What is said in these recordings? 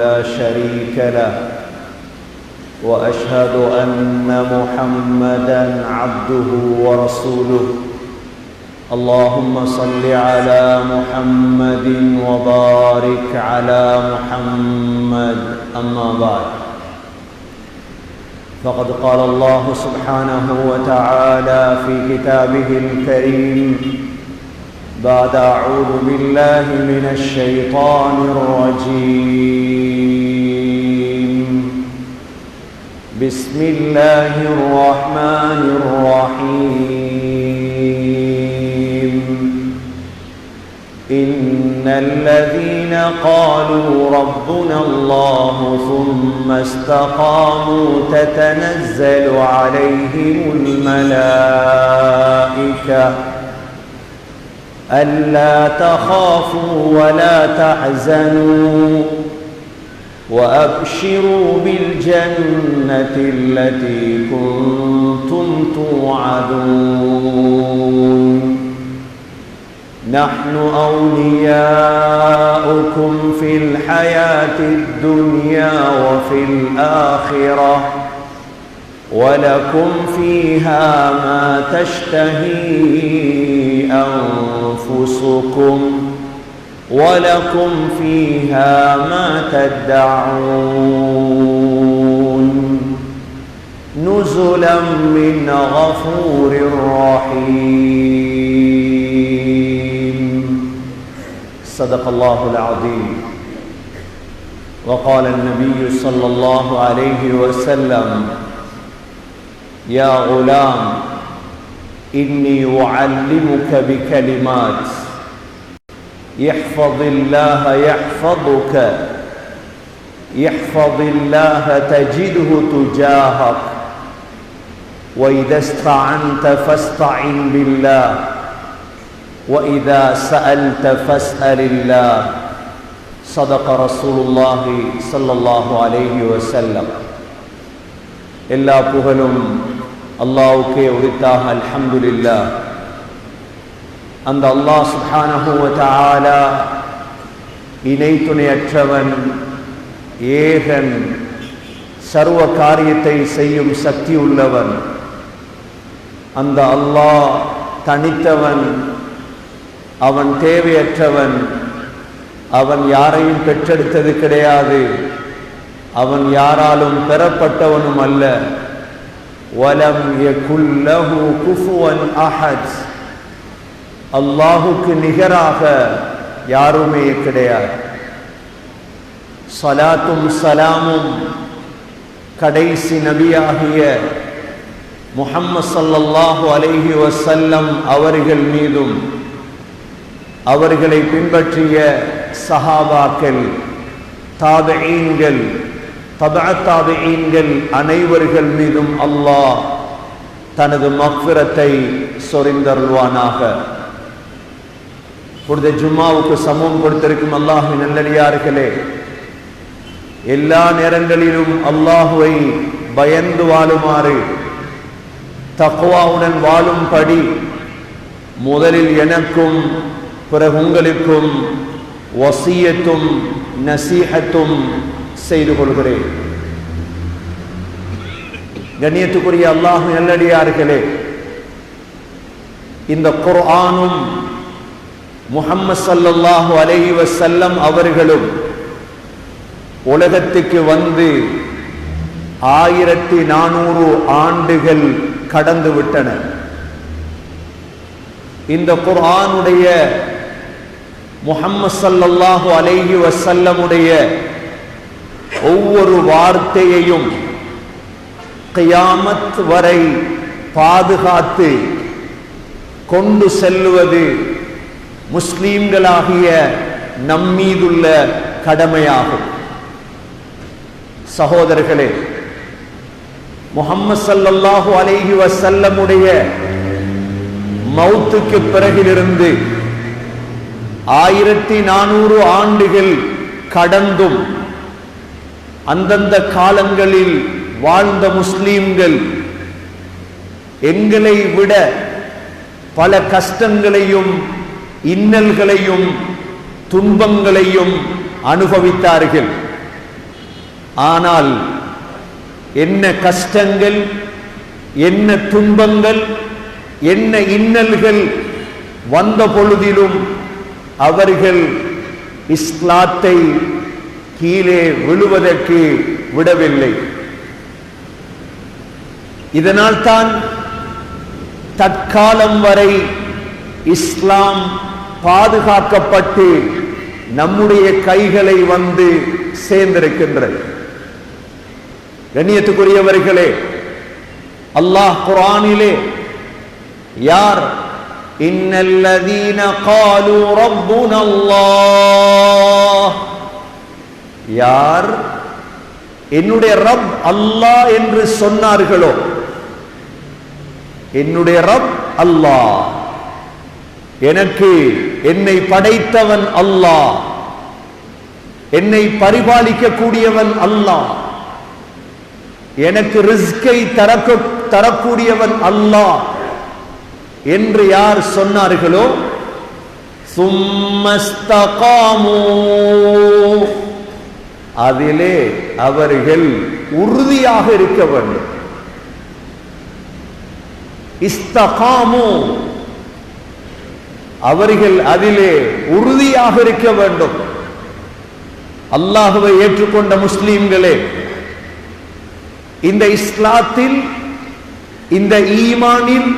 لا شريك له وأشهد أن محمدًا عبده ورسوله اللهم صل على محمد وبارك على محمد أما بعد فقد قال الله سبحانه وتعالى في كتابه الكريم بعد أعوذ بالله من الشيطان الرجيم بسم الله الرحمن الرحيم إن الذين قالوا ربنا الله ثم استقاموا تتنزل عليهم الملائكة ألا تخافوا ولا تحزنوا وأبشروا بالجنة التي كنتم توعدون نحن أولياؤكم في الحياة الدنيا وفي الآخرة ولكم فيها ما تشتهي أنفسكم ولكم فيها ما تدعون نزلا من غفور رحيم صدق الله العظيم وقال النبي صلى الله عليه وسلم يا غلام إني أعلمك بكلمات يحفظ الله يحفظك يحفظ الله تجده تجاهك وإذا استعنت فاستعن بالله وإذا سألت فاسأل الله صدق رسول الله صلى الله عليه وسلم எல்லா புகழும் அல்லாஹ்வுக்கே உரித்தாக அல்ஹம்துலில்லாஹ். அந்த அல்லாஹ் சுப்ஹானஹு வ தஆலா இணை துணையற்றவன், ஏகன், சர்வ காரியத்தை செய்யும் சக்தி உள்ளவன். அந்த அல்லாஹ் தனித்தவன், அவன் தேவையற்றவன், அவன் யாரையும் பெற்றெடுத்தது கிடையாது, அவன் யாராலும் பெறப்பட்டவனும் அல்ல. வலம் யகுல் லஹு குஃபுவன் அஹத், அல்லாஹுக்கு நிகராக யாருமே கிடையாது. ஸலாத்தும் ஸலாமும் கடைசி நபியாகிய முஹம்மது ஸல்லல்லாஹு அலைஹி வஸல்லம் அவர்கள் மீதும் அவர்களை பின்பற்றிய சஹாபாக்கள், தாபிஈன்கள், தபஅத்தாபிஈன்கள் அனைவர்கள் மீதும் அல்லாஹ் தனது மக்ஃபிரத்தை சொரிந்தருள்வானாக. புனித ஜும்மாவுக்கு சமூகம் கொடுத்திருக்கும் அல்லாஹ்வின் நல்லடியார்களே, எல்லா நேரங்களிலும் அல்லாஹுவை பயந்து வாழுமாறு, தக்வாவுடன் வாழும்படி முதலில் எனக்கும் பிறகு உங்களுக்கும் வசியத்தும் நசீஹத்தும் செய்து கொள்கிறேன். கண்ணியத்துக்குரிய அல்லாஹ்வின் நல்லடியார்களே, இந்த குர்ஆனும் முஹம்மது ஸல்லல்லாஹு அலைஹி வஸல்லம் அவர்களும் உலகத்துக்கு வந்து 1400 ஆண்டுகள் கடந்து விட்டன. இந்த குர்ஆனுடைய முஹம்மது ஸல்லல்லாஹு அலைஹி வஸல்லமுடைய ஒவ்வொரு வார்த்தையையும் கியாமத் வரை பாதுகாத்து கொண்டு செல்வது முஸ்லீம்களாகிய நம்மீதுள்ள கடமையாகும். சகோதரர்களே, முஹம்மது ஸல்லல்லாஹு அலைஹி வஸல்லமுடைய மௌத்துக்கு பிறகிலிருந்து 1400 ஆண்டுகள் கடந்தும் அந்தந்த காலங்களில் வாழ்ந்த முஸ்லீம்கள் எங்களை விட பல கஷ்டங்களையும் இன்னல்களையும் துன்பங்களையும் அனுபவித்தார்கள். ஆனால் என்ன கஷ்டங்கள், என்ன துன்பங்கள், என்ன இன்னல்கள் வந்த பொழுதிலும் அவர்கள் இஸ்லாத்தை கீழே விழுவதற்கு விடவில்லை. இதனால் தான் தற்காலம் வரை இஸ்லாம் பாதுகாக்கப்பட்டு நம்முடைய கைகளை வந்து சேர்ந்திருக்கின்றது. கண்ணியத்துக்குரியவர்களே, அல்லாஹ் குர்ஆனிலே யார் இன்னல்லதீன காலு ரப்புனல்லாஹ், யார் என்னுடைய ரப் அல்லாஹ் என்று சொன்னார்களோ, என்னுடைய ரப் அல்லாஹ், எனக்கு என்னை படைத்தவன் அல்லாஹ், என்னை பரிபாலிக்க கூடியவன் அல்லாஹ், எனக்கு ரிஸ்கை தரக்கூடியவன் அல்லாஹ் என்று யார் சொன்னார்களோ, சும்மஸ்தகாமு, அதிலே அவர்கள் உறுதியாக இருக்க வேண்டும். இஸ்தகாமு, அவர்கள் அதிலே உறுதியாக இருக்க வேண்டும். அல்லாஹ்வை ஏற்றுக்கொண்ட முஸ்லிம்களே, இந்த இஸ்லாத்தில், இந்த ஈமானில்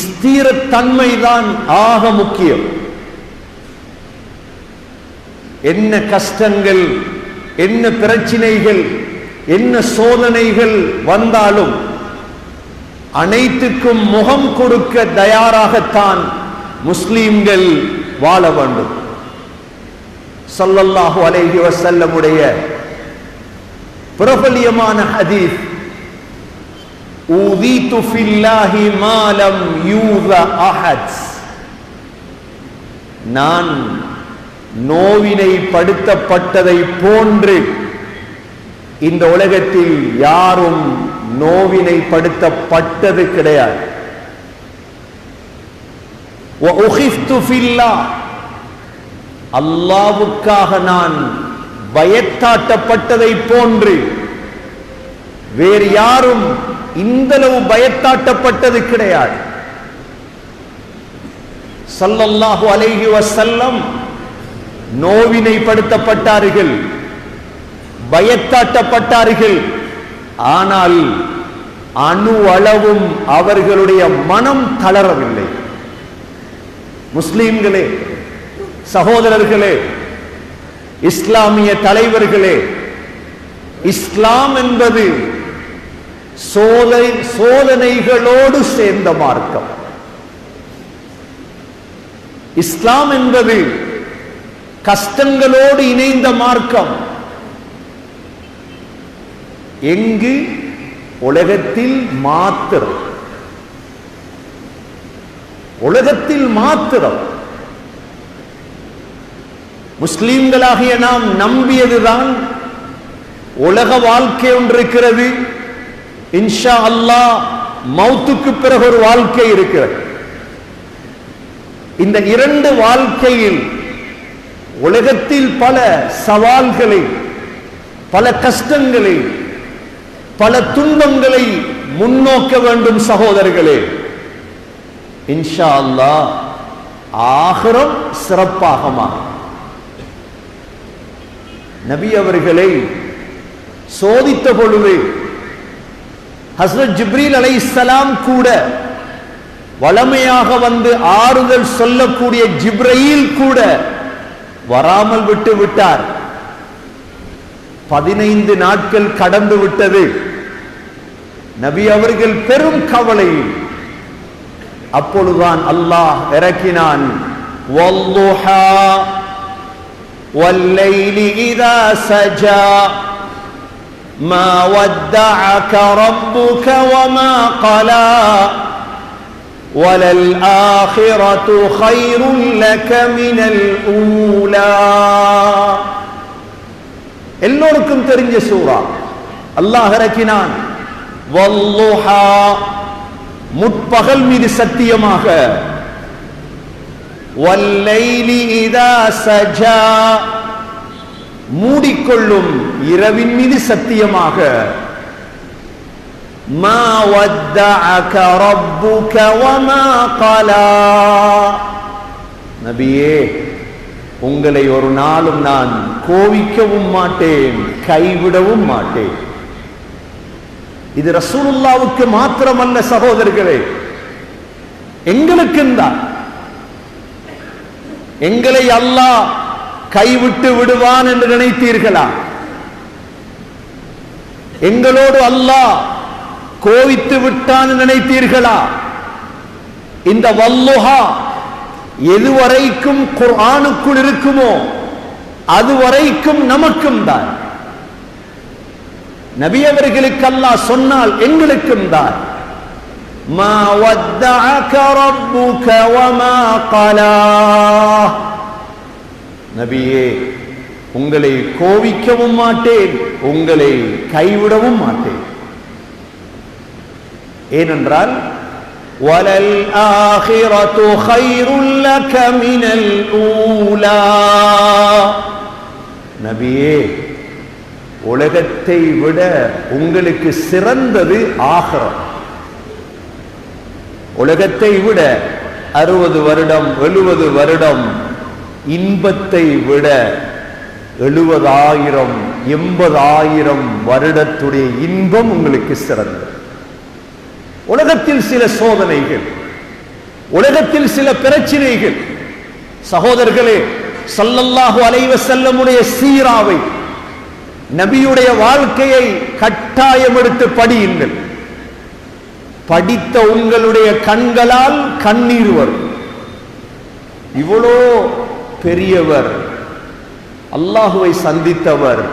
ஸ்திரத்தன்மைதான் ஆக முக்கியம். என்ன கஷ்டங்கள், என்ன பிரச்சனைகள், என்ன சோதனைகள் வந்தாலும் அனைத்துக்கும் முகம் கொடுக்க தயாராகத்தான் முஸ்லிம்கள் வாழ வேண்டும். ஸல்லல்லாஹு அலைஹி வஸல்லம் உடைய பிரபலியமான ஹதீஸ், ஊதீது ஃபில்லாஹி மா லம் யூஸ அஹத், நான் நோவினை படுத்தப்பட்டதை போன்று இந்த உலகத்தில் யாரும் நோவினை படுத்தப்பட்டது கிடையாது. வஉகிஃப்து ஃபில்லாஹ், அல்லாஹ்வுக்காக நான் பயத்தாட்டப்பட்டதை போன்று வேறு யாரும் இந்தளவு பயத்தாட்டப்பட்டது கிடையாது. ஸல்லல்லாஹு அலைஹி வஸல்லம் நோவினைப்படுத்தப்பட்டார்கள், பயத்தாட்டப்பட்டார்கள். ஆனால் அணு அளவும் அவர்களுடைய மனம் தளரவில்லை. முஸ்லிம்களே, சகோதரர்களே, இஸ்லாமிய தலைவர்களே, இஸ்லாம் என்பது சோதனைகளோடு சேர்ந்த மார்க்கம். இஸ்லாம் என்பது கஷ்டங்களோடு இணைந்த மார்க்கம். எங்கு? உலகத்தில் மாத்திரம், உலகத்தில் மாத்திரம். முஸ்லிம்களாகிய நாம் நம்பியதுதான் உலக வாழ்க்கை ஒன்று இருக்கிறது, இன்ஷா அல்லாஹ் மௌத்துக்கு பிறகு ஒரு வாழ்க்கை இருக்கிறது. இந்த இரண்டு வாழ்க்கையில் உலகத்தில் பல சவால்களை, பல கஷ்டங்களை, பல துன்பங்களை முன்னோக்க வேண்டும் சகோதரர்களே. இன்ஷா அல்லாஹ் ஆகிரம் சிறப்பாக மாறும். நபி அவர்களை சோதித்த பொழுது ஹஸ்ரத் ஜிப்ரீல் அலைஹிஸ்ஸலாம் கூட, வளமையாக வந்து ஆறுதல் சொல்லக்கூடிய ஜிப்ரீல் கூட வராமல் விட்டு விட்டார். 15 நாட்கள் கடந்து விட்டது. நபி அவர்கள் பெரும் கவலை. அப்பொழுதுதான் அல்லாஹ் இறக்கினான், வல்லுஹா வல்லைலி இதா சஜா மா வத்தஅக ரப்புக வமா கலா வலல் ஆகிரத்து கைருல் லக மினல் ஊலா. எல்லோருக்கும் தெரிஞ்ச சூரா. அல்லாஹ் இறக்கினான், வல்லுஹா, முற்பகல் மீது சத்தியமாக, வல்லைலி இதா சஜா, மூடிக்கொள்ளும் இரவின் மீது சத்தியமாக, மா வத்தஅக ரப்புக வமா கலா, நபியே உங்களை ஒரு நாளும் நான் கோவிக்கவும் மாட்டேன், கைவிடவும் மாட்டேன். இது ரசூலுல்லாவுக்கு மாத்திரமல்ல சகோதரர்களே, எங்களுக்கும் தான். எங்களை அல்லாஹ் கைவிட்டு விடுவான் என்று நினைத்தீர்களா? எங்களோடு அல்லாஹ் கோவித்து விட்டான் நினைத்தீர்களா? இந்த வல்லுஹா எதுவரைக்கும் குர்ஆனுக்குள் இருக்குமோ அதுவரைக்கும் நமக்கும் தான். நபி அவர்களுக்கு அல்லாஹ் சொன்னால் எங்களுக்கும் தான். மா வத்தஅக ரப்புக வமா கலா, நபியே உங்களை கோவிக்கவும் மாட்டேன், உங்களை கைவிடவும் மாட்டேன். ஏனென்றால் வலல் ஆகிரத்து கைருல் லக மினல் ஊலா, நபியே உலகத்தை விட உங்களுக்கு சிறந்தது ஆகிரம். உலகத்தை விட 60 வருடம் 70 வருடம் இன்பத்தை விட 70,000 80,000 வருடத்துடைய இன்பம் உங்களுக்கு சிறந்தது. உலகத்தில் சில சோதனைகள், உலகத்தில் சில பிரச்சனைகள். சகோதரர்களே, ஸல்லல்லாஹு அலைஹி வஸல்லமுடைய சீராவை, நபியுடைய வாழ்க்கையை கட்டாயம் எடுத்து படியுங்கள். படித்த உங்களுடைய கண்களால் கண்ணீர் வரும். இவ்வளோ பெரியவர், அல்லாஹுவை சந்தித்தவர்,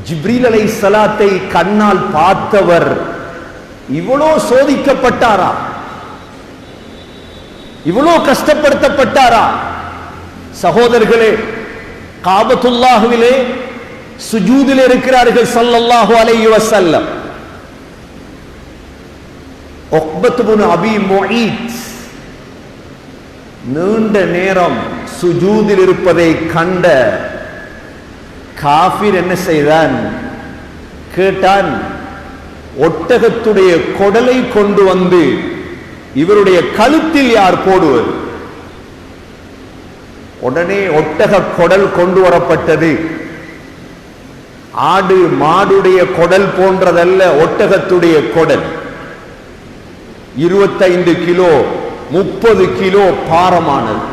ஜிப்ரீல் அலைஹிஸ்ஸலாத்தை கண்ணால் பார்த்தவர், இவ்வளோ சோதிக்கப்பட்டாரா? இவ்வளோ கஷ்டப்படுத்தப்பட்டாரா? சகோதரர்களே, காபத்துல்லாஹுவிலே சுஜூதில் இருக்கிறார்கள் ஸல்லல்லாஹு அலைஹி வஸல்லம். உக்பத் இப்னு அபி முஈத் நீண்ட நேரம் சுஜூதில் இருப்பதை கண்ட காஃபிர் என்ன செய்தான்? கேட்டான், ஒட்டகத்துடைய கொடலை கொண்டு வந்து இவருடைய கழுத்தில் யார் போடுவது? உடனே ஒட்டக கொடல் கொண்டு வரப்பட்டது. ஆடு மாடுடைய கொடல் போன்றதல்ல, ஒட்டகத்துடைய கொடல். 25 கிலோ 30 கிலோ பாரமானது.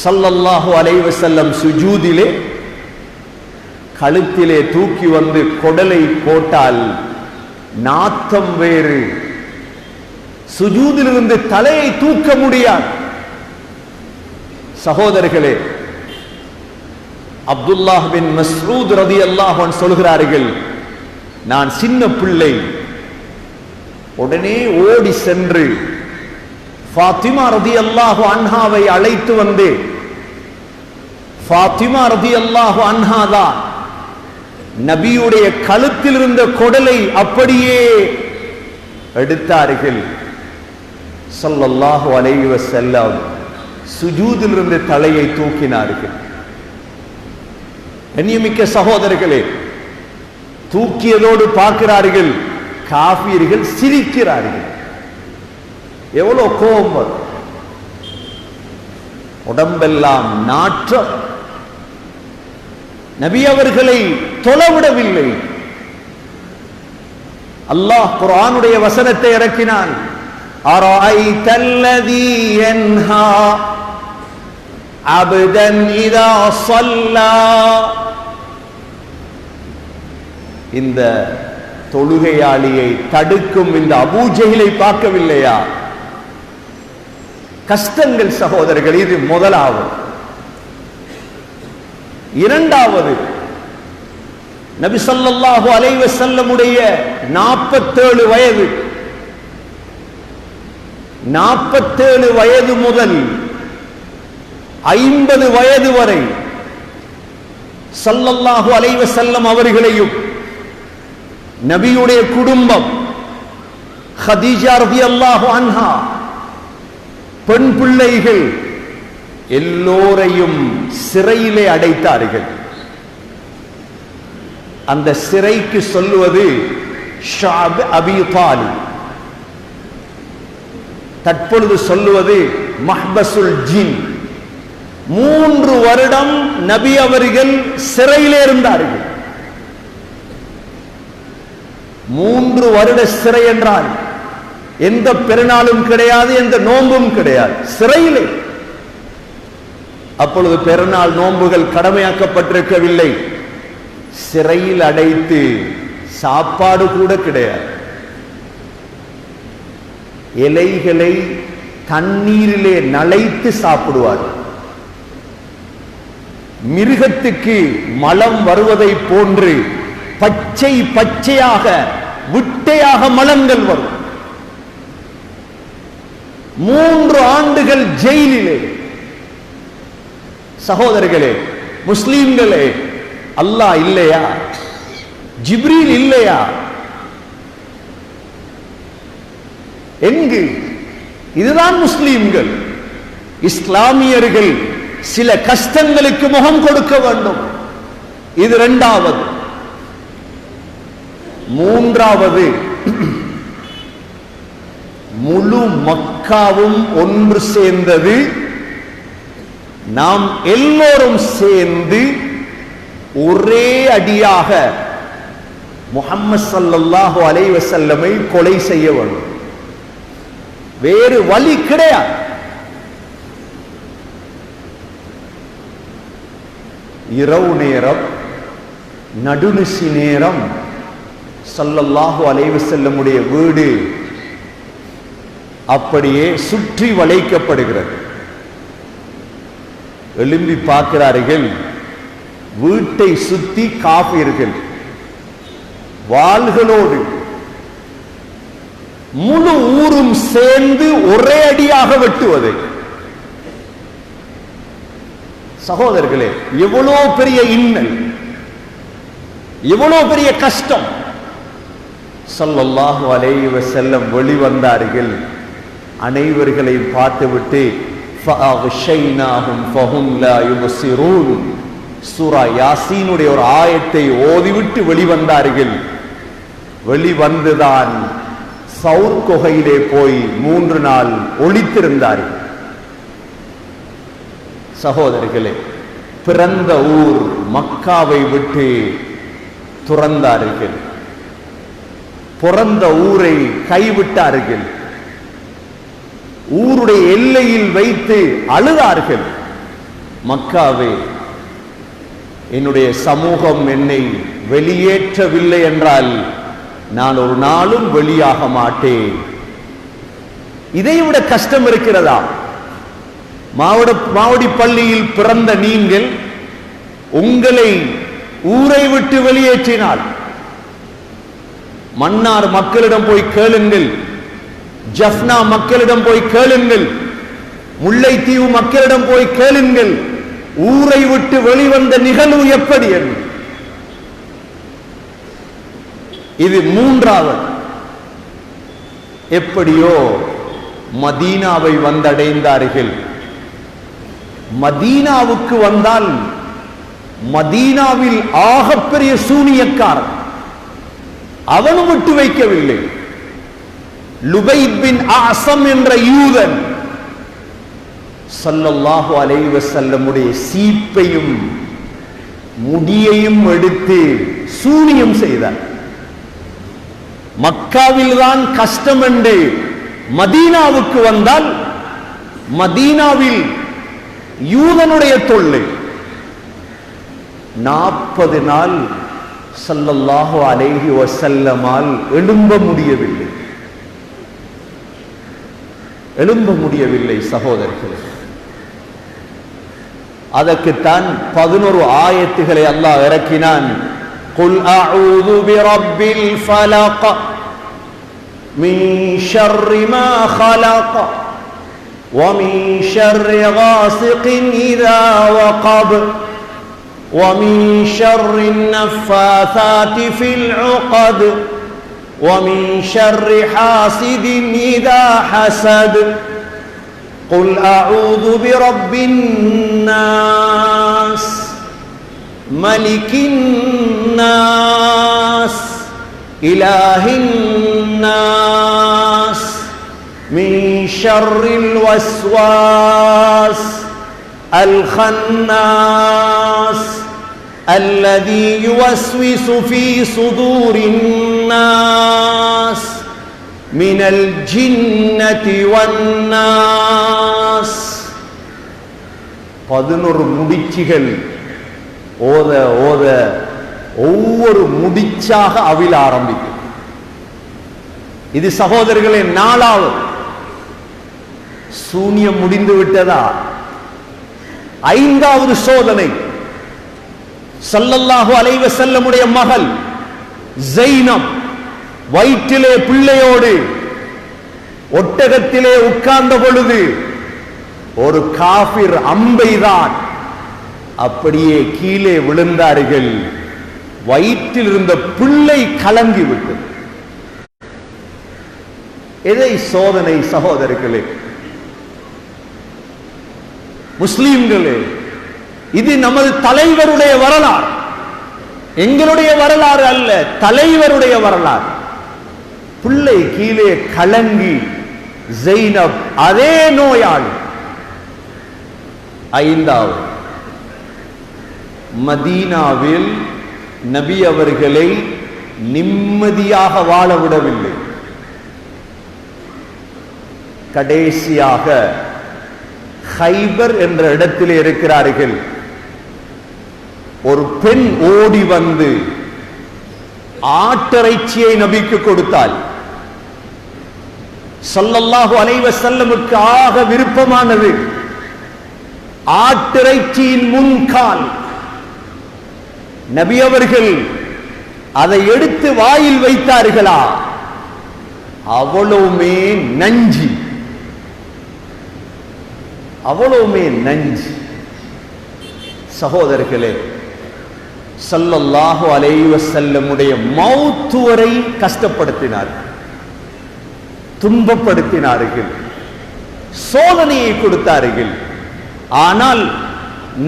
ஸல்லல்லாஹு அலைஹி வஸல்லம் சுஜூதிலே கழுத்திலே தூக்கி வந்து கொடலை போட்டால் நாத்தம் வேறு. சுஜூதிலிருந்து தலையை தூக்க முடியாது. சகோதரர்களே, அப்துல்லாஹ் பின் மஸ்ஊத் ரலியல்லாஹு அன்ஹு சொல்கிறார்கள், நான் சின்ன பிள்ளை. உடனே ஓடி சென்று ஃபாத்திமா ரலியல்லாஹு அன்ஹாவை அழைத்து வந்து, ஃபாத்திமா ரலியல்லாஹு அன்ஹா தான் நபியுடைய கழுத்தில் இருந்த கொடலை அப்படியே எடுத்தார்கள். ஸல்லல்லாஹு அலைஹி வஸல்லம் சுஜூதில் இருந்து தலையை தூக்கினார்கள். கண்ணியமிக்க சகோதரர்களே, தூக்கியதோடு பார்க்கிறார்கள், காஃபிர்கள் சிரிக்கிறார்கள். எவ்வளவு கோபம்! உடம்பெல்லாம் நாற்றம். நபி அவர்களை தொலைவிடவில்லை. அல்லாஹ் குர்ஆனுடைய வசனத்தை இறக்கினான். அரஐதல்லதீ யன்ஹா அப்தன் இதா ஸல்லா, இந்த தொழுகையாளியை தடுக்கும் இந்த அபூஜஹலை பார்க்கவில்லையா? கஷ்டங்கள் சகோதரர்கள். இது முதலாவது. இரண்டாவது, நபி ஸல்லல்லாஹு அலைஹி வஸல்லமுடைய 47 வயது. 47 வயது முதல் 50 வயது வரை ஸல்லல்லாஹு அலைஹி வஸல்லம் அவர்களையும் நபியுடைய குடும்பம், ஹதீஜா ரலியல்லாஹு அன்ஹா, பெண் பிள்ளைகள் எல்லோரையும் சிறையிலே அடைத்தார்கள். அந்த சிறைக்கு சொல்லுவது ஷஅப் அபி தாலிப், தற்பொழுது சொல்லுவது மஹ்பசுல் ஜின். 3 வருடம் நபி அவர்கள் சிறையிலே இருந்தார்கள். 3 வருட சிறை என்றால் எந்த பெருநாளும் கிடையாது, எந்த நோன்பும் கிடையாது, சிறையிலே. அப்பொழுது பெருநாள் நோன்புகள் கடமையாக்கப்பட்டிருக்கவில்லை. சிறையில் அடைத்து சாப்பாடு கூட கிடையாது. இலைகளை தண்ணீரிலே நனைத்து சாப்பிடுவார். மிருகத்துக்கு மலம் வருவதை போன்று பச்சை பச்சையாக விட்டையாக மலங்கள் வரும். 3 ஆண்டுகள் ஜெயிலிலே. சகோதரர்களே, முஸ்லிம்களே, அல்லாஹ் இல்லையா? ஜிப்ரீல் இல்லையா? எங்கு? இதுதான் முஸ்லிம்கள். இஸ்லாமியர்கள் சில கஷ்டங்களுக்கு முகம் கொடுக்க வேண்டும். இது 2வது. 3வது, முழு மக்காவும் ஒன்று சேர்ந்தது. நாம் எல்லோரும் சேர்ந்து ஒரே அடியாக முஹம்மது ஸல்லல்லாஹு அலைஹி வஸல்லமை கொலை செய்ய வேண்டும். வேறு வழி கிடையாது. இரவு நேரம், நடுநிசி நேரம் ஸல்லல்லாஹு அலைஹி வஸல்லமுடைய வீடு அப்படியே சுற்றி வளைக்கப்படுகிறது. எழும்பி பார்க்கிறார்கள், வீட்டை சுத்தி காஃபிர்கள் வாள்களோடு, முழு ஊரும் சேர்ந்து ஒரே அடியாக வெட்டுவது. சகோதரர்களே, எவ்வளோ பெரிய இன்னல், எவ்வளோ பெரிய கஷ்டம். ஸல்லல்லாஹு அலைஹி வஸல்லம் வெளிவந்தார்கள். அனைவர்களையும் பார்த்துவிட்டு ஃபஅக்ஷைனாஹும் ஃபஹும் லா யுப்சிரூன், சூரா யாசீனுடைய ஒரு ஆயத்தை ஓதிவிட்டு வெளிவந்தார்கள். வெளிவந்துதான் சௌர் குகையிலே போய் 3 நாள் ஒளித்திருந்தார்கள். சகோதரர்களே, பிறந்த ஊர் மக்காவை விட்டு துறந்தார்கள். பிறந்த ஊரை கைவிட்டார்கள். ஊருடைய எல்லையில் வைத்து அழுதார்கள். மக்காவே, என்னுடைய சமூகம் என்னை வெளியேற்றவில்லை என்றால் நான் ஒரு நாளும் வெளியாக மாட்டேன். இதைவிட கஷ்டம் இருக்கிறதா? மாவடி பள்ளியில் பிறந்த நீங்கள் உங்களை ஊரை விட்டு வெளியேற்றினால், மன்னார் மக்களிடம் போய் கேளுங்கள், ஜஃப்னா மக்களிடம் போய் கேளுங்கள், முல்லைத்தீவு மக்களிடம் போய் கேளுங்கள், ஊரை விட்டு வெளிவந்த நிகழ்வு எப்படி என்று. இது 3வது. எப்படியோ மதீனாவை வந்தடைந்தார்கள். மதீனாவுக்கு வந்தால் மதீனாவில் ஆகப்பெரிய சூனியக்காரன், அவனும் விட்டு வைக்கவில்லை. லுபைத் பின் அஸம் என்ற யூதன் ஸல்லல்லாஹு அலைஹி வஸல்லமுடைய சீப்பையும் முடியையும் எடுத்து சூனியம் செய்தார். மக்காவில் தான் கஷ்டம் என்று மதீனாவுக்கு வந்தால் மதீனாவில் யூதனுடைய தொல்லை. 40 நாள் ஸல்லல்லாஹு அலைஹி வஸல்லமால் எழும்ப முடியவில்லை. எழும்ப முடியவில்லை சகோதரர்களே. அதற்குத்தான் 11 ஆயத்துகளை அல்லாஹ் இறக்கினான். குல் அஊது பிரப்பில் ஃபலக் மின் ஷர்ரி மா خلق ومن شر غاسق إذا وقب ومن شر النفاثات في العقد ومن شر حاسد إذا حسد قل أعوذ برب الناس ملك الناس إله الناس من شر الوسواس الخناس الذي يوسوس في صدور الناس من الجنة والناس. 11 முடிச்சுகள் ஓத ஓத ஒவ்வொரு முடிச்சாக அவிழ ஆரம்பிக்கும். இது சகோதரர்களே 4வது. சூனியம் முடிந்து விட்டதா? 5வது சோதனை. ஸல்லல்லாஹு அலைஹி வஸல்லமுடைய மகள் ஸைனப் வயிற்றிலே பிள்ளையோடு ஒட்டகத்திலே உட்கார்ந்த பொழுது ஒரு காஃபிர் அம்பைதான் அப்படியே கீழே விழுந்தார்கள். வயிற்றில் இருந்த பிள்ளை கலங்கிவிட்டது. எதை சோதனை சகோதரர்களே, முஸ்லிம்களே, இது நமது தலைவருடைய வரலாறு, எங்களுடைய வரலாறு அல்ல, தலைவருடைய வரலாறு. பிள்ளை கீழே கலங்கி ஸைனப் அதே நோயாளி. 5வது, மதீனாவில் நபி அவர்களை நிம்மதியாக வாழ விடவில்லை. கடைசியாக ஹைபர் என்ற இடத்திலே இருக்கிறார்கள். ஒரு பெண் ஓடி வந்து ஆட்டிறைச்சியை நபிக்கு கொடுத்தாள். ஸல்லல்லாஹு அலைஹி வஸல்லமுக்கு ஆக விருப்பமானது ஆட்டிறைச்சியின் முன்கால். நபி அவர்கள் அதை எடுத்து வாயில் வைத்தார்களா, அவ்வளவுமே நஞ்சு, அவ்வளவுமே நஞ்சு. சகோதரர்களே, ஸல்லல்லாஹு அலைஹி வஸல்லமுடைய மௌத் வரை கஷ்டப்படுத்தினார்கள், துன்பப்படுத்தினார்கள், சோதனையை கொடுத்தார்கள். ஆனால்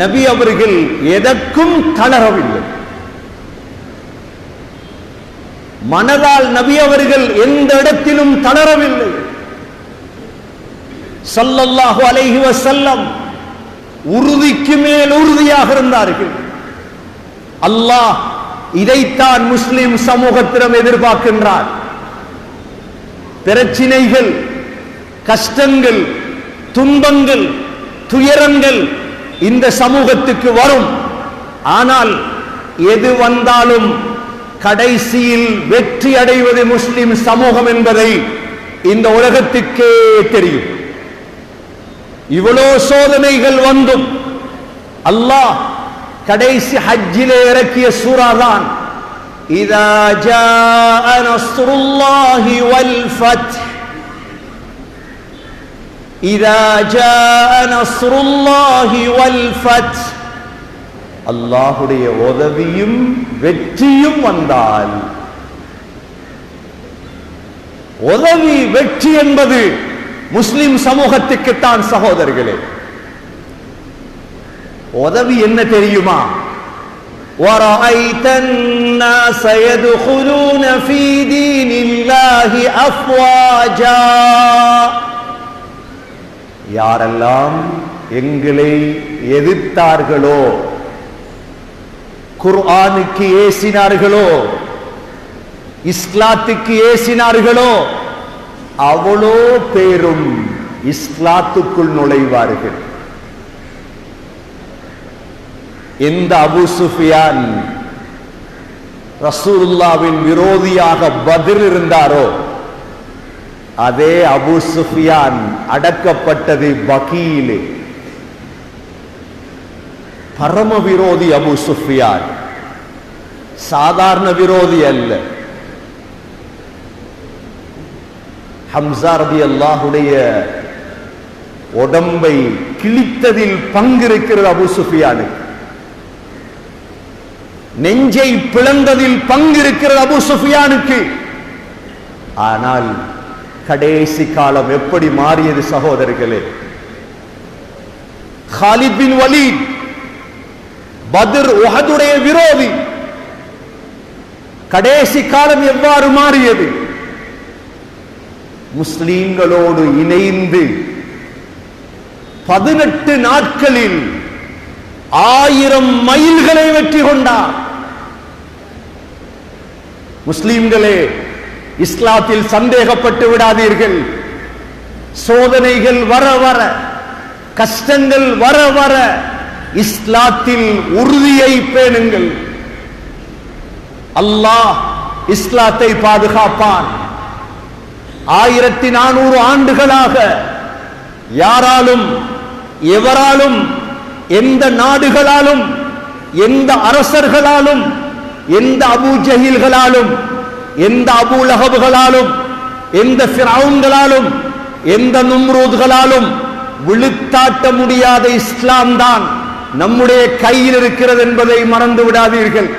நபி அவர்கள் எதற்கும் தளரவில்லை. மனதால் நபி அவர்கள் எந்த இடத்திலும் தளரவில்லை. ஸல்லல்லாஹு அலைஹி வஸல்லம் உறுதிக்கு மேல் உறுதியாக இருந்தார்கள். அல்லாஹ் இதைத்தான் முஸ்லிம் சமூகத்திடம் எதிர்பார்க்கின்றார். பிரச்சினைகள், கஷ்டங்கள், துன்பங்கள், துயரங்கள் இந்த சமூகத்துக்கு வரும். ஆனால் எது வந்தாலும் கடைசியில் வெற்றி அடைவது முஸ்லிம் சமூகம் என்பதை இந்த உலகத்துக்கே தெரியும். இவ்வளோ சோதனைகள் வந்தும் அல்லாஹ் கடைசி ஹஜ்ஜிலே இறக்கிய சூரா தான் இதா ஜாஅ நஸ்ருல்லாஹி வல் ஃபத்ஹ். இதா ஜாஅ நஸ்ருல்லாஹி வல் ஃபத்ஹ், அல்லாஹ்வுடைய உதவியும் வெற்றியும் வந்தால். உதவி வெற்றி என்பது முஸ்லிம் சமூகத்துக்குத்தான் சகோதரர்களே. உதவி என்ன தெரியுமா? وَرَأَيْتَ النَّاسَ يَدْخُلُونَ فِي دِينِ اللَّهِ أَفْوَاجًا. யாரெல்லாம் எங்களை எதிர்த்தார்களோ, குர்ஆனுக்கு ஏசினார்களோ, இஸ்லாத்துக்கு ஏசினார்களோ, அவ்வளோ பேரும் இஸ்லாத்துக்குள் நுழைவார்கள். எந்த அபூ சுஃபியான் ரசூலுல்லாஹ்வின் விரோதியாக பத்ர் இருந்தாரோ, அதே அபூ சுஃபியான் அடக்கப்பட்டது பகீலே. பரம விரோதி அபூ சுஃபியான், சாதாரண விரோதி அல்ல. ஹம்ஸா ரலியல்லாஹுடைய உடம்பை கிழித்ததில் பங்கு இருக்கிறது அபூ சுஃபியானுக்கு. நெஞ்சை பிளந்ததில் பங்கு இருக்கிறது அபூ சுஃபியானுக்கு. ஆனால் கடைசி காலம் எப்படி மாறியது சகோதரர்களே? காலித் பின் வலீத் பத்ர் உஹதுடைய விரோதி. கடைசி காலம் எவ்வாறு மாறியது? முஸ்லிம்களோடு இணைந்து 18 நாட்களில் 1000 மைல்களை வெற்றி கொண்டார். முஸ்லிம்களே, இஸ்லாத்தில் சந்தேகப்பட்டு விடாதீர்கள். சோதனைகள் வர வர, கஷ்டங்கள் வர வர இஸ்லாத்தில் உறுதியை பேணுங்கள். அல்லாஹ் இஸ்லாத்தை பாதுகாப்பான். 1400 ஆண்டுகளாக யாராலும் எவராலும் எந்த நாடுகளாலும் எந்த அரசர்களாலும் எந்த அபூ ஜஹீல்களாலும் எந்த அபூ லஹப்களாலும் எந்த ஃபிரௌன்களாலும் எந்த நும்ரூத்களாலும் விழுத்தாட்ட முடியாத இஸ்லாம் தான் நம்முடைய கையில் இருக்கிறது என்பதை மறந்து விடாதீர்கள்.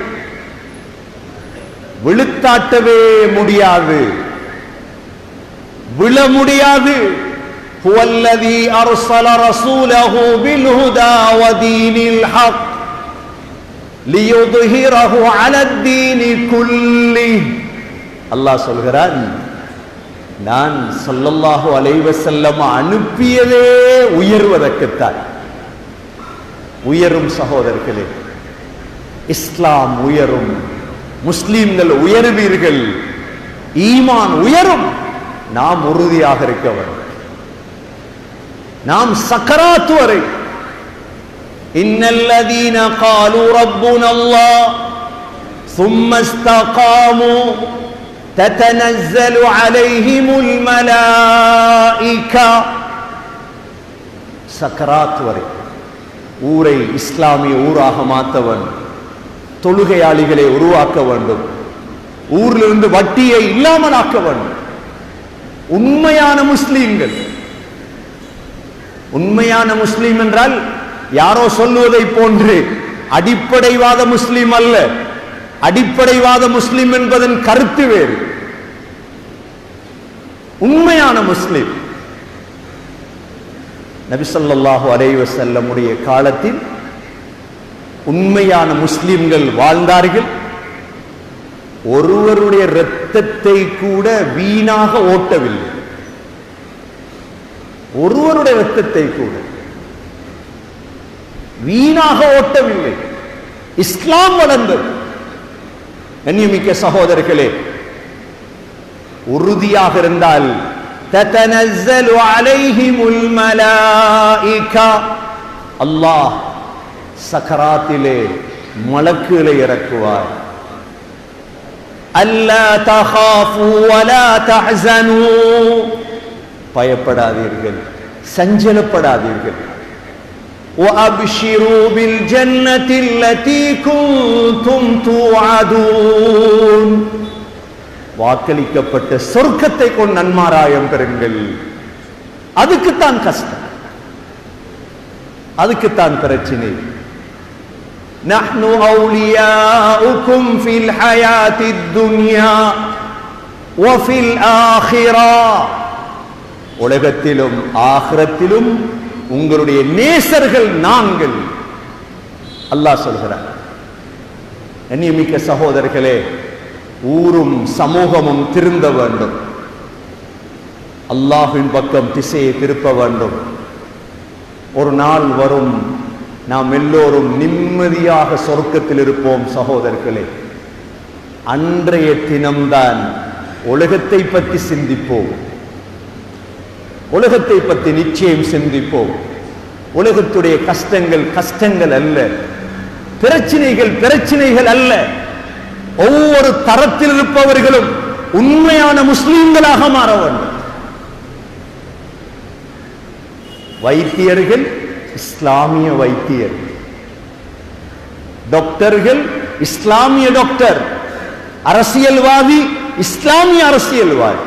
விழுத்தாட்டவே முடியாது, விழ முடியாது. ஹுவல்லதீ அர்ஸல ரசூலஹு பில்ஹுதா வதீனில் ஹக் லியுத்ஹிரஹு அலத்தீனி குல்லிஹ். அல்லாஹ் சொல்கிறான், நான் ஸல்லல்லாஹு அலைஹி வஸல்லம் அனுப்பியதே உயர்வதற்குத்தான். உயரும் சகோதரர்களே, இஸ்லாம் உயரும், முஸ்லிம்கள் உயர்வீர்கள், ஈமான் உயரும். நாம் உறுதியாக இருக்க வேண்டும். நாம் சக்கராத் வரை இன்னல்லதீன காலு ரப்புனல்லாஹ் ثم استقاموا تتنزل عليهم الملائكة. சக்கராத் வரை ஊரை இஸ்லாமிய ஊராக மாற்ற வேண்டும். தொழுகையாளிகளை உருவாக்க வேண்டும். ஊரிலிருந்து வட்டியை இல்லாமல் ஆக்க வேண்டும். உண்மையான முஸ்லீம்கள், உண்மையான முஸ்லீம் என்றால் யாரோ சொல்லுவதை போன்று அடிப்படைவாத முஸ்லீம் அல்ல. அடிப்படைவாத முஸ்லீம் என்பதன் கருத்து வேறு. உண்மையான முஸ்லீம். நபி ஸல்லல்லாஹு அலைஹி வஸல்லம் உடைய காலத்தில் உண்மையான முஸ்லிம்கள் வாழ்ந்தார்கள். ஒருவருடைய இரத்தத்தை கூட வீணாக ஓட்டவில்லை. ஒருவருடைய இரத்தத்தை கூட வீணாக ஓட்டவில்லை. இஸ்லாம் வளர்ந்தது. கண்ணியமிக்க சகோதரர்களே, உறுதியாக இருந்தால் ததனஸ்ஸலு அலைஹிமுல் மலாயிகா, அல்லாஹ் சக்கராத்திலே மலக்குகளை இறக்குவார். அல்லா தகாஃபு வலா தஹ்ஸனு, பயப்படாதீர்கள், சஞ்சலப்படாதீர்கள். وَأَبْشِرُوا بِالْجَنَّةِ الَّتِي كُنْتُمْ تُوعَدُونَ, வாக்களிக்கப்பட்ட சொர்க்கத்தை கொண்டு நன்மாராயம் பெறுங்கள். அதுக்குத்தான் கஷ்டம், அதுக்குத்தான் பிரச்சனை. نحن أولياؤكم في الحياة الدنيا وفي الآخرة, உலகத்திலும் ஆகிரத்திலும் உங்களுடைய நேசர்கள் நாங்கள். அல்லாஹ் சொல்கிறார். கண்ணியமிக்க சகோதரர்களே, ஊரும் சமூகமும் திருந்த வேண்டும். அல்லாஹ்வின் பக்கம் திசையை திருப்ப வேண்டும். ஒரு நாள் வரும், நாம் எல்லோரும் நிம்மதியாக சொர்க்கத்தில் இருப்போம். சகோதரர்களே, அன்றைய தினம்தான் உலகத்தை பற்றி சிந்திப்போம். உலகத்தை பற்றி நிச்சயம் சிந்திப்போம். உலகத்துடைய கஷ்டங்கள் கஷ்டங்கள் அல்ல, பிரச்சனைகள் பிரச்சனைகள் அல்ல. ஒவ்வொரு தரத்தில் இருப்பவர்களும் உண்மையான முஸ்லிம்களாக மாற வேண்டும். வைத்தியர்கள் இஸ்லாமிய வைத்தியர், டாக்டர்கள் இஸ்லாமிய டாக்டர், அரசியல்வாதி இஸ்லாமிய அரசியல்வாதி.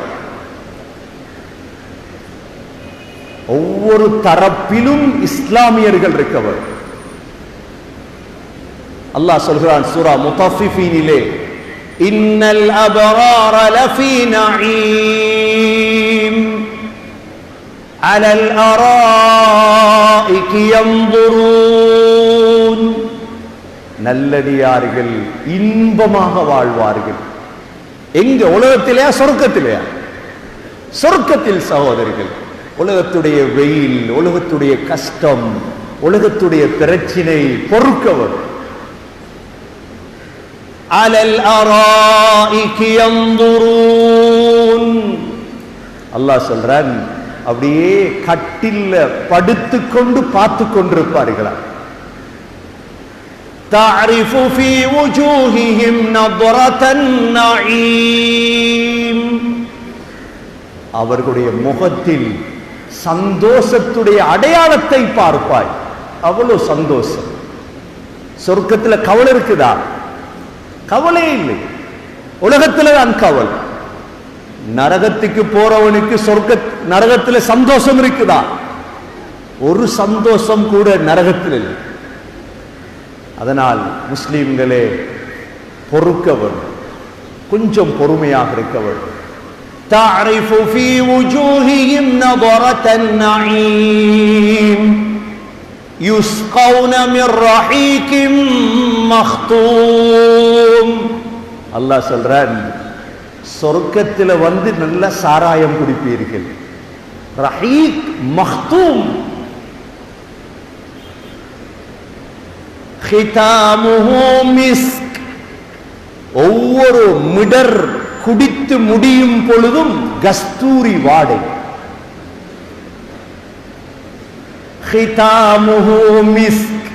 ஒவ்வொரு தரப்பிலும் இஸ்லாமியர்கள் இருக்கவர். அல்லாஹ் சொல்கிறான் சூரா முத்தஃபிஃபீனிலே, இன்னல் அபரார லஃபீ நஈம் அலல் அரா الْأَرَائِكِ يَنْظُرُونَ நல்லடியார்கள் இன்பமாக வாழ்வார்கள். எங்க? உலகத்திலேயா சொர்க்கத்திலேயா? சொர்க்கத்தில் சகோதரர்கள். உலகத்துடைய வெயில், உலகத்துடைய கஷ்டம், உலகத்துடைய பிரச்சினை பொறுக்கவர். அலல் அராஇகி யன்துரூன். அல்லாஹ் சொல்றான், அப்படியே கட்டில்ல படுத்துக்கொண்டு பார்த்து கொண்டிருப்பார்களா. தஅரிஃபு ஃபீ வுஜூஹிஹிம் நத்ரத்தன் நஈம். அவர்களுடைய முகத்தில் சந்தோஷத்துடைய அடையாளத்தை பார்ப்பாய். அவ்வளவு சந்தோஷம். சொர்க்கத்துல கவலை இருக்குதா? கவலை இல்லை. உலகத்துல தான் கவலை. நரகத்துக்கு போறவனுக்கு நரகத்துல சந்தோஷம் இருக்குதா? ஒரு சந்தோஷம் கூட நரகத்தில் இல்லை. அதனால் முஸ்லிம்களே பொறுக்க வேண்டும், கொஞ்சம் பொறுமையாக இருக்க வேண்டும். تعرف في وجوههم نضرة النعيم يسقون من رحيق مختوم. அல்லாஹ் சொல்றான், சொர்க்கத்துல வந்து நல்ல சாராயம் குடிப்பீர்கள். ரஹீக் மக்தூம். ஹிதாமுஹு மிஸ்க். ஒவ்வொரு மிடர் குடித்து முடியும் பொழுதும் கஸ்தூரி வாடை. ஹிதாமுஹு மிஸ்க்.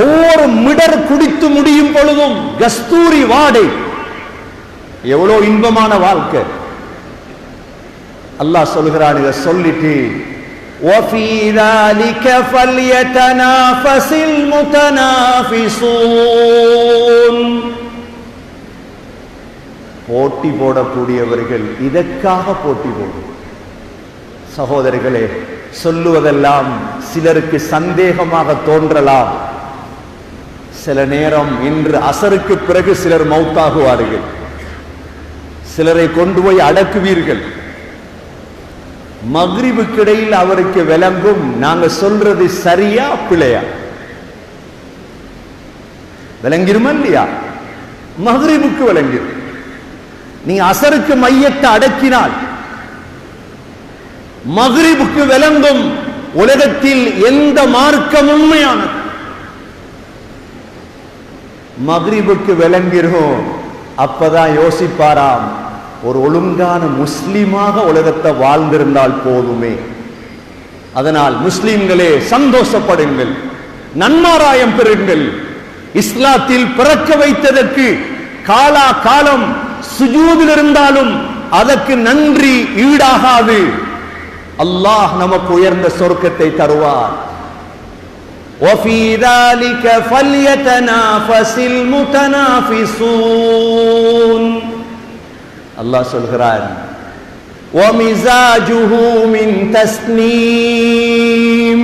ஒவ்வொரு மிடர் குடித்து முடியும் பொழுதும் கஸ்தூரி வாடை. எவ்வளவு இன்பமான வாழ்க்கை. அல்லாஹ் சொல்கிறான், இதை சொல்லிட்டு وَفِي ذَلِكَ فَلْيَتَنَافَسِ الْمُتَنَافِسُونَ. போட்டி போடக்கூடியவர்கள் இதற்காக போட்டி போடும். சகோதரர்களே, சொல்லுவதெல்லாம் சிலருக்கு சந்தேகமாக தோன்றலாம். சில நேரம் இன்று அசருக்கு பிறகு சிலர் மௌத்தாகுவார்கள். சிலரை கொண்டு போய் அடக்குவீர்கள். மக்ரிபுக்கு இடையில் அவருக்கு விளங்கும், நாங்க சொல்றது சரியா பிழையா. விளங்கிருமா இல்லையா? மக்ரிபுக்கு விளங்கிரும். நீ அசருக்கு மையத்தை அடக்கினால் மக்ரிபுக்கு விளங்கும் உலகத்தில் எந்த மார்க்கம் உண்மையானது. மக்ரிபுக்கு விளங்கிரும். அப்பதான் யோசிப்பாராம், ஒரு ஒழுங்கான முஸ்லிமாக உலகத்தை வாழ்ந்திருந்தால் போதுமே. அதனால் முஸ்லிம்களே சந்தோஷப்படுங்கள், நன்மாராயம் பெறுங்கள். இஸ்லாத்தில் பிறக்க வைத்ததற்கு காலா காலம் சுஜூதில் இருந்தாலும் அதற்கு நன்றி ஈடாகாது. அல்லாஹ் நமக்கு உயர்ந்த சொர்க்கத்தை தருவார். وَفِي ذَلِكَ فَلْيَتَنَافَسِ الْمُتَنَافِسُونَ. அல்லாஹ் சொல்கிறார், وَمِزَاجُهُ مِنْ تَسْنِيمٍ.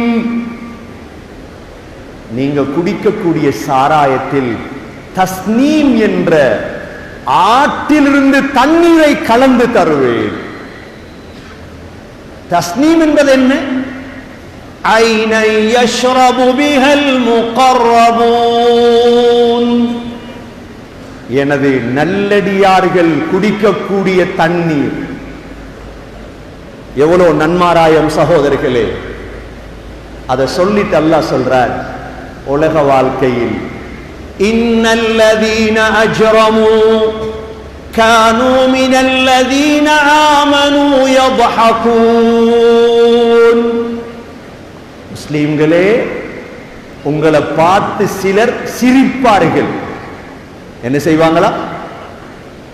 நீங்க குடிக்கக்கூடிய சாராயத்தில் தஸ்னீம் என்ற ஆற்றிலிருந்து தண்ணீரை கலந்து தருவேன். தஸ்னீம் என்பது என்ன? ஐனை யஷ்ரபு பிஹல் முகர்ரபூன். எனது நல்லடியார்கள் குடிக்கக்கூடிய தண்ணீர். எவ்வளவு நன்மாராயம் சகோதரர்களே. அதை சொல்லிட்டு அல்லாஹ் சொல்றார், உலக வாழ்க்கையில் இன்னல்லதீன அஜ்ரமூ கானூ மினல்லதீன ஆமனூ யضحكون. முஸ்லிம்களே, உங்களை பார்த்து சிலர் சிரிப்பார்கள். என்ன செய்வாங்களா?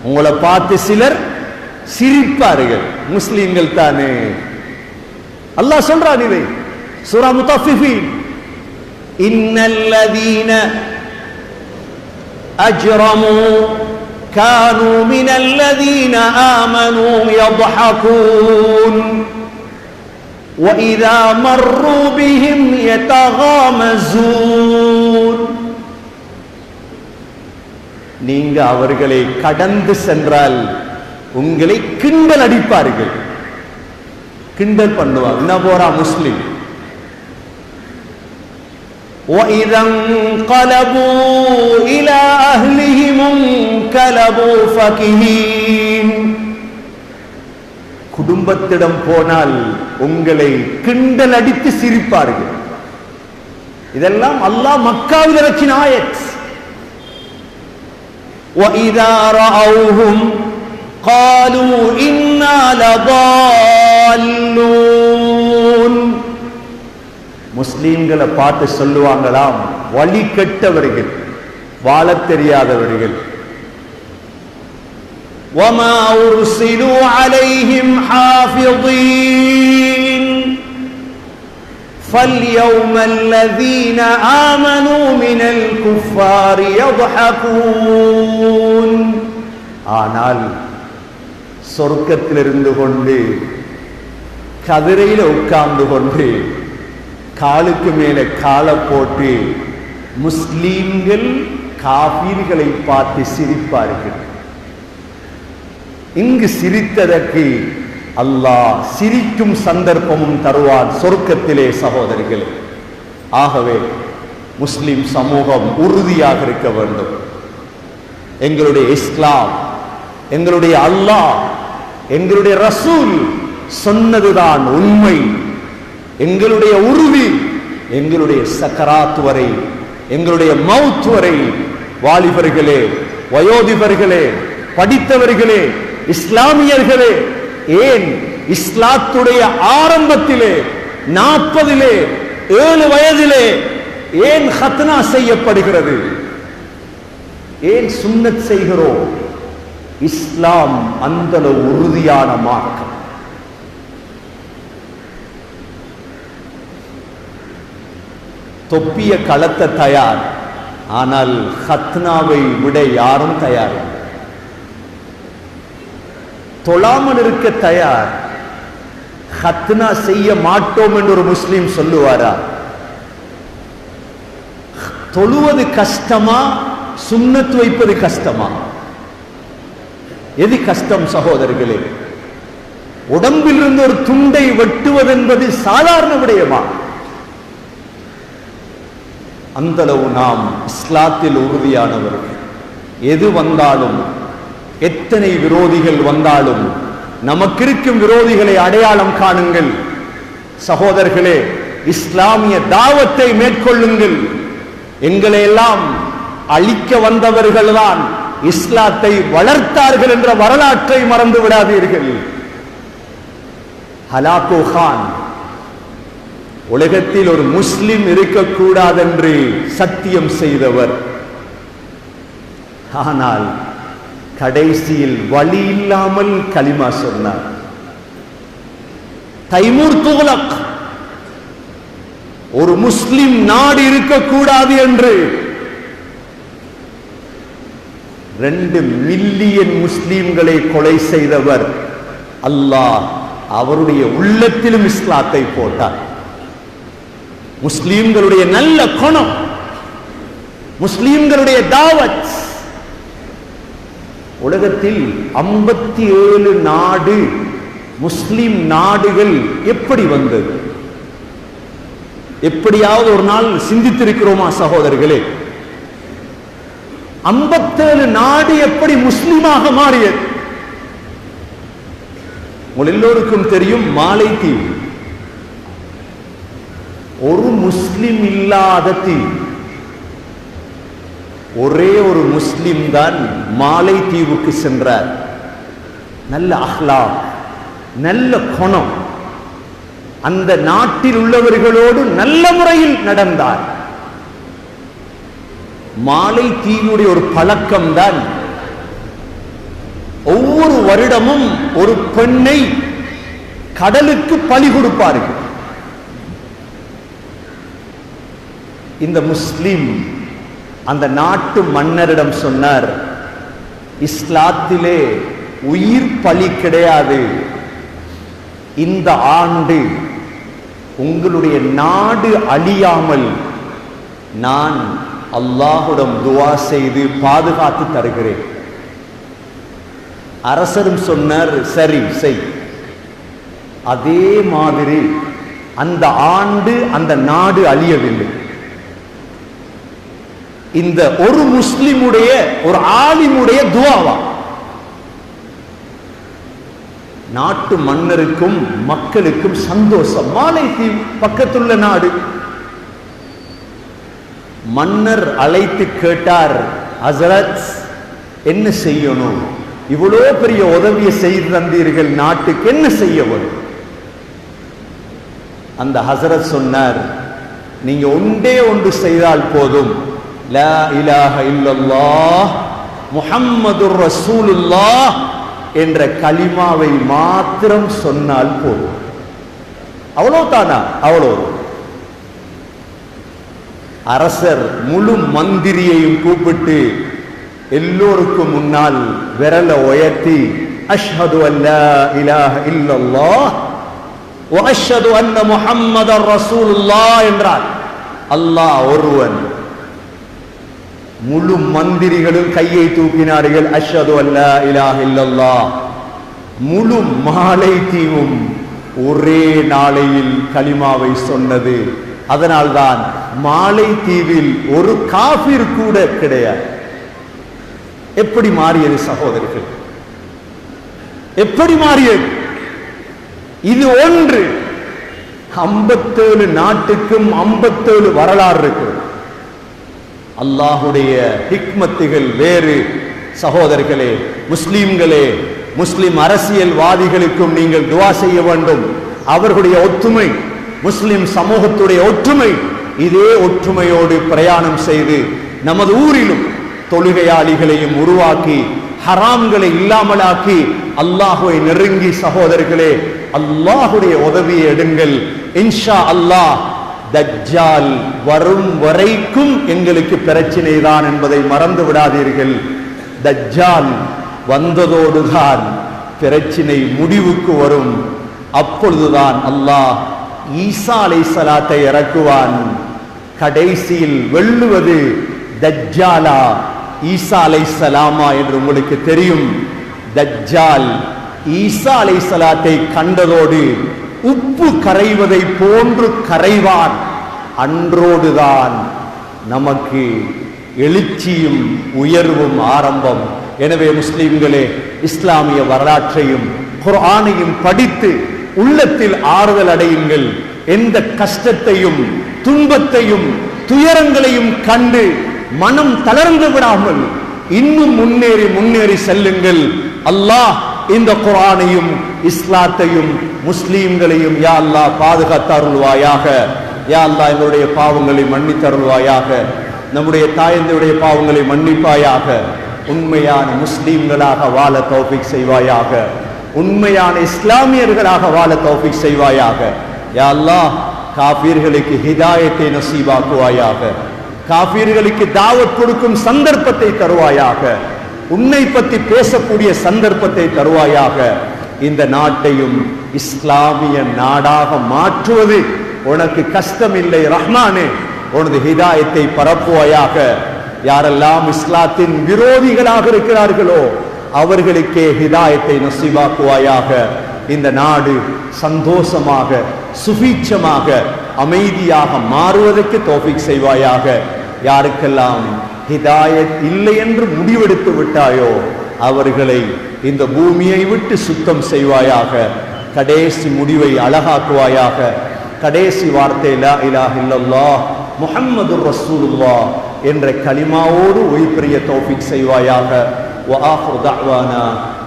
உங்களை பார்த்து சிலர் சிரிப்பார்கள். முஸ்லிம்கள் தானே. அல்லாஹ் சொல்றான் இதை சூரா முத்தஃபிஃபீன், இன்னல்லதீன அஜ்ரமூ கானூ மினல்லதீன ஆமனூ யضحكون وَإِذَا مَرُّوا بِهِمْ يَتَغَامَزُونَ. நீங்க அவர்களை கடந்து சென்றால் உங்களை கிண்டல் அடிப்பார்கள். கிண்டல் பண்ணுவாங்க. என்ன போறா முஸ்லிம், وَإِذَا انقَلَبُوا إِلَى أَهْلِهِمُ انقَلَبُوا فَكِهِينَ. குடும்பத்திடம் போனால் உங்களை கிண்டல் அடித்து சிரிப்பார்கள். இதெல்லாம் அல்லாஹ் மக்காவில் இறக்கின ஆயத். وَإِذَا رَأَوْهُمْ قَالُوا إِنَّا لَضَالُّونَ. முஸ்லிம்களை பார்த்து சொல்லுவாங்களாம், வழி கெட்டவர்கள், வாழத் தெரியாதவர்கள். وَمَا أُرْسِلُوا عَلَيْهِمْ حَافِظِينَ فَالْيَوْمَ الَّذِينَ آمَنُوا مِنَ الْكُفَّارِ يَضْحَكُونَ. ஆனால் சொர்க்கத்தில் இருந்து கொண்டு கதிரையில் உட்கார்ந்து கொண்டு காலுக்கு மேலே காலை போட்டு முஸ்லீம்கள் காபீர்களை பார்த்து சிரிப்பார்கள். இங்கு சிரித்ததற்கு அல்லாஹ் சிரிக்கும் சந்தர்ப்பமும் தருவான் சொர்க்கத்திலே சகோதரிகளே. ஆகவே முஸ்லிம் சமூகம் உறுதியாக இருக்க வேண்டும். எங்களுடைய இஸ்லாம், எங்களுடைய அல்லாஹ், எங்களுடைய ரசூல் சொன்னதுதான் உண்மை. எங்களுடைய உறுதி எங்களுடைய சக்கராத் வரை, எங்களுடைய மவுத் வரை. வாலிபர்களே, வயோதிபர்களே, படித்தவர்களே, இஸ்லாமியர்களே, ஏன் இஸ்லாத்துடைய ஆரம்பத்திலே 40 7 வயதிலே ஏன் ஹத்னா செய்யப்படுகிறது? ஏன் சுன்னத் செய்கிறோம்? இஸ்லாம் அந்த உறுதியான மார்க்கம். தொப்பிய களத்த தயார், ஆனால் ஹத்னாவை விட யாரும் தயார். தொழாமல் இருக்க தயார், ஹத்னா செய்ய மாட்டோம் என்று ஒரு முஸ்லிம் சொல்லுவாரா? தொழுவது கஷ்டமா, சுன்னத் வைப்பது கஷ்டமா? எது கஷ்டம் சகோதரர்களே? உடம்பில் இருந்து ஒரு துண்டை வெட்டுவது என்பது சாதாரண விடயமா? அந்த அளவு நாம் இஸ்லாத்தில் உறுதியானவர்கள். எது வந்தாலும், எத்தனை விரோதிகள் வந்தாலும், நமக்கு இருக்கும் விரோதிகளை அடையாளம் காணுங்கள் சகோதரர்களே. இஸ்லாமிய தாவத்தை மேற்கொள்ளுங்கள். எங்களை எல்லாம் அழிக்க வந்தவர்கள் தான் இஸ்லாத்தை வளர்த்தார்கள் என்ற வரலாற்றை மறந்து விடாதீர்கள். ஹலாக்கு கான் உலகத்தில் ஒரு முஸ்லிம் இருக்கக்கூடாது என்று சத்தியம் செய்தவர். ஆனால் கடைசியில் வழி இல்லாமல் கலிமா சொன்னார். தைமூர் துக்லக் ஒரு முஸ்லிம் நாடு இருக்கக்கூடாது என்று 2 மில்லியன் முஸ்லிம்களை கொலை செய்தவர். அல்லாஹ் அவருடைய உள்ளத்திலும் இஸ்லாத்தை போட்டார். முஸ்லிம்களுடைய நல்ல குணம், முஸ்லிம்களுடைய தாவத். உலகத்தில் 57 நாடு முஸ்லிம் நாடுகள் எப்படி வந்தது? எப்படியாவது ஒரு நாள் சிந்தித்திருக்கிறோமா சகோதரர்களே? 57 நாடு எப்படி முஸ்லிமாக மாறியது? உங்கள் எல்லோருக்கும் தெரியும், மாலைத்தீவு ஒரு முஸ்லிம் இல்லாத தீவு. ஒரே ஒரு முஸ்லிம் தான் மாலைத்தீவுக்கு சென்றார். நல்ல அஹ்லாக், நல்ல குணம், அந்த நாட்டில் உள்ளவர்களோடு நல்ல முறையில் நடந்தார். மாலைத்தீவுடைய ஒரு பழக்கம் தான் ஒவ்வொரு வருடமும் ஒரு பெண்ணை கடலுக்கு பலி கொடுப்பார்கள். இந்த முஸ்லிம் அந்த நாட்டு மன்னரிடம் சொன்னார், இஸ்லாத்திலே உயிர் பலி கிடையாது. இந்த ஆண்டு உங்களுடைய நாடு அழியாமல் நான் அல்லாஹ்விடம் துஆ செய்து பாதுகாத்து தருகிறேன். அரசரும் சொன்னார், சரி செய். அதே மாதிரி அந்த ஆண்டு அந்த நாடு அழியவில்லை. இந்த ஒரு முஸ்லிமுடைய ஒரு ஆலிமுடைய துஆவா? நாட்டு மன்னருக்கும் மக்களுக்கும் சந்தோஷம். மாலைத்தீவு பக்கத்துள்ள நாடு. மன்னர் அழைத்து கேட்டார், ஹசரத் என்ன செய்யணும்? இவ்வளோ பெரிய உதவியை செய்து தந்தீர்கள், நாட்டுக்கு என்ன செய்ய வேண்டும்? அந்த ஹசரத் சொன்னார், நீங்க ஒன்றே ஒன்று செய்தால் போதும். லா இலாஹ இல்லல்லாஹ் முஹம்மதுர் ரசூலுல்லாஹ் என்ற கலிமாவை மாத்திரம் சொன்னால் போதும். அவ்வளவுதானா? அவ்வளோ. அரசர் முழு மந்திரியையும் கூப்பிட்டு எல்லோருக்கும் முன்னால் விரல உயர்த்தி அஷ்ஹது அல்லா இலாஹ இல்லல்லாஹ் வ அஷ்ஹது அன்ன முஹம்மதர் ரசூலுல்லாஹ் என்றார். அல்லாஹ் ஒருவன். முழு மந்திரிகளும் கையை தூக்கினார்கள். அஷ்ஹது அல்லா இலாஹ இல்லல்லாஹ். முழு மாலைத்தீவும் ஒரே நாளையில் கலிமாவை சொன்னது. அதனால்தான் மாலைத்தீவில் ஒரு காஃபிர் கூட கிடையாது. எப்படி மாறியது சகோதரர்கள்? எப்படி மாறியது? இது ஒன்று. 57 நாட்டுக்கும் 57 வரலாறு இருக்கு. அல்லாஹுடைய ஹிக்மத்துகள் வேறு. சகோதரர்களே, முஸ்லிம்களே, முஸ்லிம் அரசியல்வாதிகளுக்கும் நீங்கள் துஆ செய்ய வேண்டும். அவர்களுடைய ஒற்றுமை, முஸ்லிம் சமூகத்துடைய ஒற்றுமை, இதே ஒற்றுமையோடு பிரயாணம் செய்து நமது ஊரிலும் தொழுகையாளிகளையும் உருவாக்கி ஹராம்களை இல்லாமலாக்கி அல்லாஹ்வை நெருங்கி சகோதரர்களே அல்லாஹ்வுடைய உதவியை எடுங்கள். இன்ஷா அல்லாஹ் தஜ்ஜால் வரும் வரைக்கும் எங்களுக்கு பிரச்சனை தான் என்பதை மறந்து விடாதீர்கள். தஜ்ஜால் வந்ததோடுதான் பிரச்சனை முடிவுக்கு வரும். அப்பொழுதுதான் அல்லாஹ் ஈசா அலைஹிஸ்ஸலாத்தை இறக்குவான். கடைசியில் வெல்லுவது தஜ்ஜாலா ஈசா அலைஹிஸ்ஸலாமா என்று உங்களுக்கு தெரியும். தஜ்ஜால் ஈசா அலைஹிஸ்ஸலாத்தை கண்டதோடு உப்பு கரைவதை போன்று கரைவான். அன்றோடுதான் நமக்கு எழுச்சியும் உயர்வும் ஆரம்பம். எனவே முஸ்லிம்களே, இஸ்லாமிய வரலாற்றையும் குர்ஆனையும் படித்து உள்ளத்தில் ஆறுதல் அடையுங்கள். எந்த கஷ்டத்தையும் துன்பத்தையும் துயரங்களையும் கண்டு மனம் தளர்ந்து விடாமல் இன்னும் முன்னேறி முன்னேறி செல்லுங்கள். அல்லாஹ் இந்த குர்ஆனையும் இஸ்லாத்தையும் முஸ்லிம்களையும் யா அல்லாஹ் பாதுகாத்தருள்வாயாக. யா அல்லாஹ் எங்களுடைய பாவங்களை மன்னித்தருள்வாயாக. நம்முடைய தாயந்தருடைய பாவங்களை மன்னிப்பாயாக. உண்மையான முஸ்லிம்களாக வாழ தௌஃபீக் செய்வாயாக. உண்மையான இஸ்லாமியர்களாக வாழ தௌஃபீக் செய்வாயாக. யா அல்லாஹ் காஃபிர்களுக்கு ஹிதாயத்தை நசீபாக்குவாயாக. காஃபிர்களுக்கு தாவத் கொடுக்கும் சந்தர்ப்பத்தை தருவாயாக. உன்னை பற்றி பேசக்கூடிய சந்தர்ப்பத்தை தருவாயாக. இந்த நாட்டையும் இஸ்லாமிய நாடாக மாற்றுவது உனக்கு கஷ்டமில்லை ரஹ்மானே. உனது ஹிதாயத்தை பரப்புவாயாக. யாரெல்லாம் இஸ்லாத்தின் விரோதிகளாக இருக்கிறார்களோ அவர்களுக்கே ஹிதாயத்தை நசீபாக்குவாயாக. இந்த நாடு சந்தோஷமாக சுபீட்சமாக அமைதியாக மாறுவதற்கு தௌஃபீக் செய்வாயாக. யாருக்கெல்லாம் ஹிதாயத் இல்லை என்று முடிவெடுத்து விட்டாயோ அவர்களை இந்த பூமியை விட்டு சுத்தம் செய்வாயாக. கடைசி முடிவை அழகாக்குவாயாக. கடைசி வார்த்தை லா இலாஹ இல்லல்லாஹ் முஹம்மதுர் ரசூலுல்லாஹ் என்ற கலிமாவோடு ஒய்பிரிய தௌஃபீக் செய்வாயாக. வ ஆகிரு தஅவானா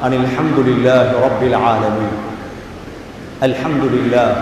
அனில் ஹம்துலில்லாஹி ரப்பில் ஆலமீன். அல்ஹம்துலில்லாஹ்